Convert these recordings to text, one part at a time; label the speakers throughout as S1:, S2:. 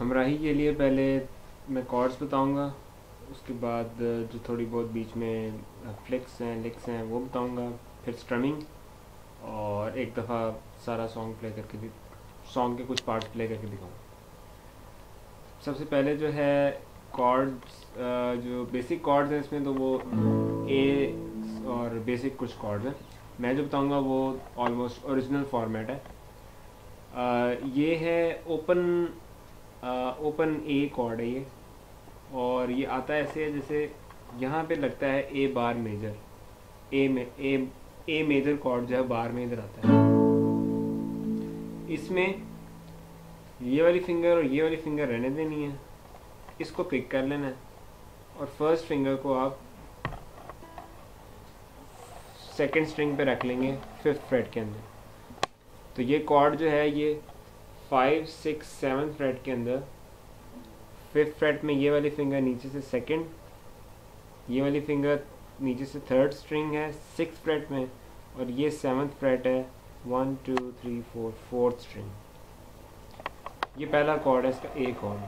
S1: हमराही के लिए पहले मैं कॉर्ड्स बताऊंगा, उसके बाद जो थोड़ी बहुत बीच में फ्लिक्स हैं लिक्स हैं वो बताऊंगा, फिर स्ट्रमिंग, और एक दफ़ा सारा सॉन्ग प्ले करके सॉन्ग के कुछ पार्ट्स प्ले करके दिखाऊंगा। सबसे पहले जो है कॉर्ड्स, जो बेसिक कॉर्ड्स हैं इसमें तो वो ए और बेसिक कुछ कॉर्ड्स हैं। मैं जो बताऊंगा वो ऑलमोस्ट ओरिजिनल फॉर्मेट है। ये है ओपन ए कॉर्ड है ये, और ये आता है ऐसे जैसे यहाँ पे लगता है ए बार मेजर, ए मेजर कॉर्ड जो है बार में इधर आता है। इसमें ये वाली फिंगर और ये वाली फिंगर रहने देनी है, इसको पिक कर लेना है और फर्स्ट फिंगर को आप सेकंड स्ट्रिंग पे रख लेंगे 5th फ्रेट के अंदर। तो ये कॉर्ड जो है ये 5, 6, 7 फ्रेट के अंदर 5th फ्रेट में ये वाली फिंगर नीचे से सेकंड, ये वाली फिंगर नीचे से 3rd स्ट्रिंग है 6th फ्रेट में, और ये 7th फ्रेट है 1, 2, 3, 4 4th स्ट्रिंग। ये पहला कॉर्ड है इसका, ए कॉर्ड।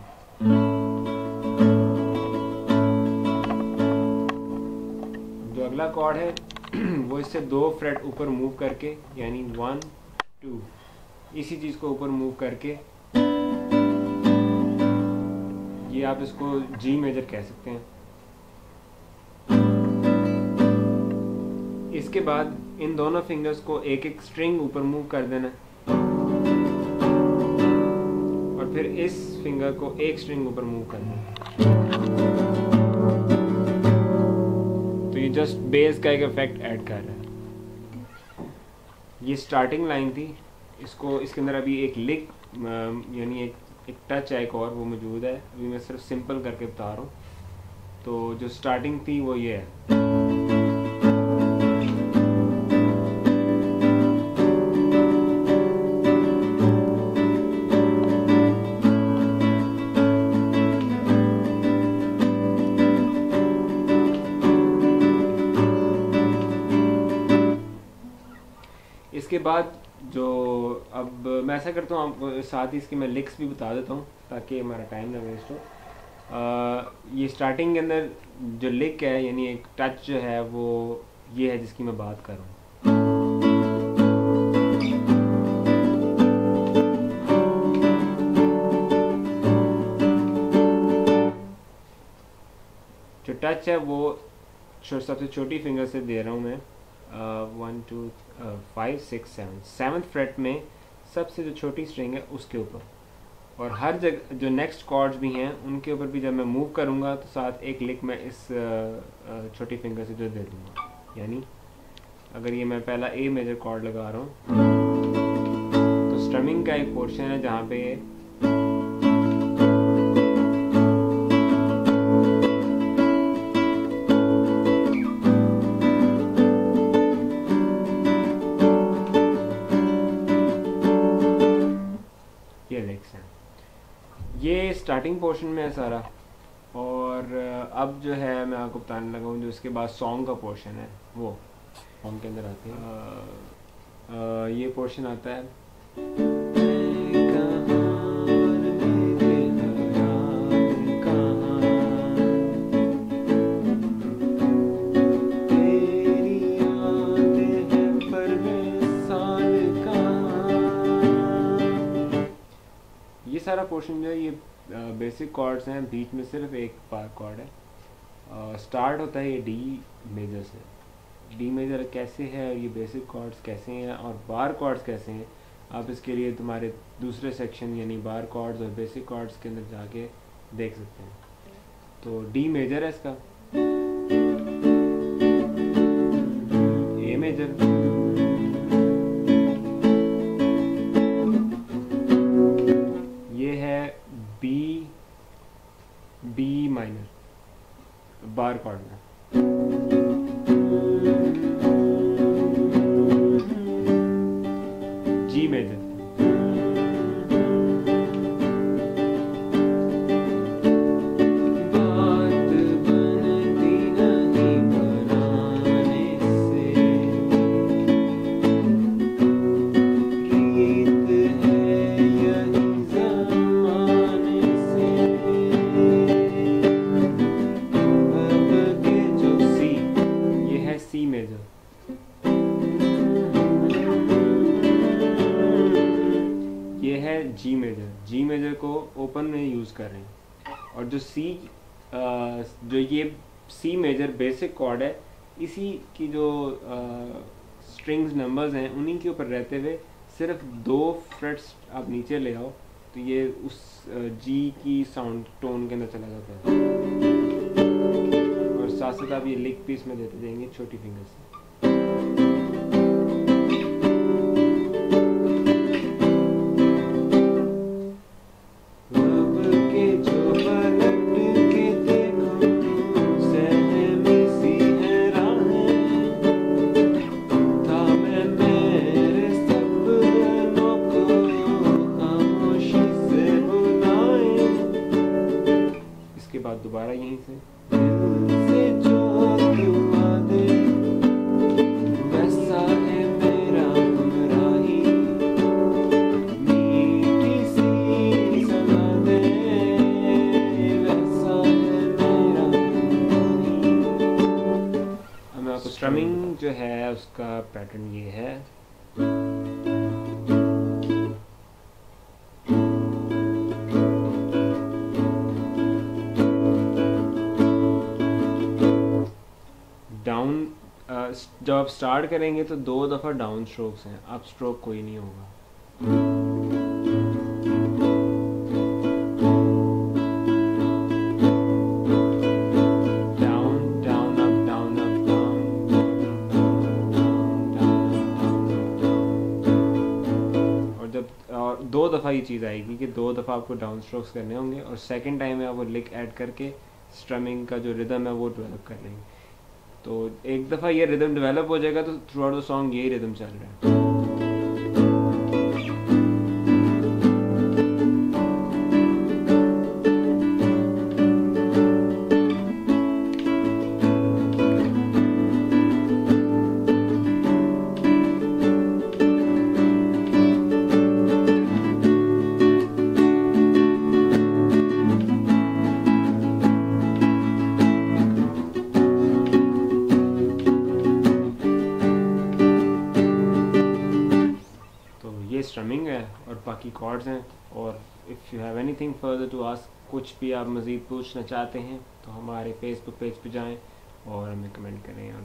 S1: जो अगला कॉर्ड है वो इससे 2 फ्रेट ऊपर मूव करके, यानी 1, 2, इसी चीज को ऊपर मूव करके, ये आप इसको जी मेजर कह सकते हैं। इसके बाद इन दोनों फिंगर्स को एक एक स्ट्रिंग ऊपर मूव कर देना, और फिर इस फिंगर को एक स्ट्रिंग ऊपर मूव करना। तो ये जस्ट बेस का एक इफेक्ट ऐड कर रहा है। ये स्टार्टिंग लाइन थी, इसको इसके अंदर अभी एक लिक यानी एक टच है एक और वो मौजूद है। अभी मैं सिर्फ सिंपल करके बता रहा हूँ। तो जो स्टार्टिंग थी वो ये है। इसके बाद जो अब मैं ऐसा करता हूँ, आप साथ ही इसके मैं लिक्स भी बता देता हूँ ताकि हमारा टाइम ना वेस्ट हो। ये स्टार्टिंग के अंदर जो लिक है यानी एक टच जो है वो ये है जिसकी मैं बात कर रहा हूँ। जो टच है वो सबसे छोटी फिंगर से दे रहा हूँ मैं, 1, 2, 5, 6, 7 7th फ्रेट में सबसे जो छोटी स्ट्रिंग है उसके ऊपर, और हर जगह जो नेक्स्ट कॉर्ड्स भी हैं उनके ऊपर भी जब मैं मूव करूँगा तो साथ एक लिक मैं इस छोटी फिंगर से जो दे दूँगा। यानी अगर ये मैं पहला ए मेजर कॉर्ड लगा रहा हूँ तो स्ट्रमिंग का एक पोर्शन है जहाँ पे ये स्टार्टिंग पोर्शन में है सारा। और अब जो है मैं आपको बताने लगा हूँ जो इसके बाद सॉन्ग का पोर्शन है वो सॉन्ग के अंदर आते हैं। ये पोर्शन आता है, ये सारा पोर्शन जो है ये बेसिक कॉर्ड्स हैं, बीच में सिर्फ एक बार कॉर्ड है। स्टार्ट होता है ये डी मेजर से। डी मेजर कैसे है और ये बेसिक कॉर्ड्स कैसे हैं और बार कॉर्ड्स कैसे हैं, आप इसके लिए तुम्हारे दूसरे सेक्शन यानी बार कॉर्ड्स और बेसिक कॉर्ड्स के अंदर जाके देख सकते हैं। तो डी मेजर है इसका, ए मेजर, बी माइनर बार कॉर्ड में, जी मेजर, बात बनती नहीं बनाने से, सी मेजर। ये है जी मेजर। जी मेजर को ओपन में यूज़ कर रहे हैं। और जो जो ये सी मेजर बेसिक कॉर्ड है, इसी की जो स्ट्रिंग्स नंबर्स हैं उन्हीं के ऊपर रहते हुए सिर्फ 2 फ्रेट्स आप नीचे ले आओ तो ये उस जी की साउंड टोन के अंदर चला जाता है। और साथ साथ आप ये लिक पीस में देते जाएंगे छोटी फिंगर से। दोबारा यहीं से वैसा है मेरा गुमराही, मीठी सी समा दे, वैसा है मेरा गुमराही। अब मैं आपको स्ट्रमिंग जो है उसका पैटर्न ये है। डाउन जब आप स्टार्ट करेंगे तो 2 दफ़ा डाउन स्ट्रोक्स हैं, अप स्ट्रोक कोई नहीं होगा। Down down up down up down. और जब 2 दफ़ा ये चीज़ आएगी कि 2 दफ़ा आपको डाउन स्ट्रोक्स करने होंगे और सेकंड टाइम में आप वो लिक ऐड करके स्ट्रमिंग का जो रिदम है वो डेवलप कर लेंगे। तो एक दफ़ा ये रिदम डेवलप हो जाएगा तो थ्रू आउट द सॉन्ग यही रिदम चल रहा है। स्ट्रमिंग है और बाकी कॉर्ड्स हैं। और if you have anything further to ask, कुछ भी आप मज़ीद पूछना चाहते हैं तो हमारे फेसबुक पेज पे जाएं और हमें कमेंट करें और